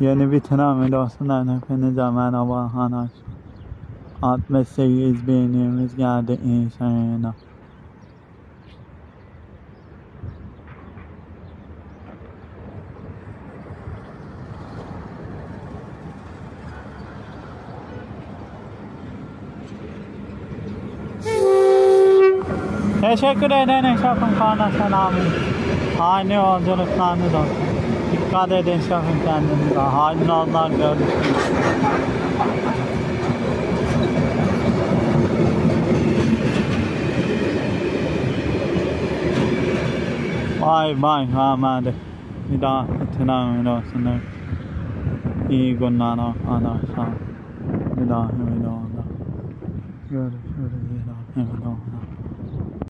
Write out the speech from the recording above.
Yeni bir tren videosundan hepinize merhaba arkadaşlar. 68 binliğimiz geldi inşallah. Teşekkür ederim şefim kardeşlerim. Aynı yolculuklarınız olsun. Dikkat edin şefim kendinize. Hayırlı yollar, görüşürüz. Bay bay Ahmet'e. Bir daha tren videosunda. İyi günler arkadaşlar. Bir daha videoda görüşürüz. Bir daha videoda.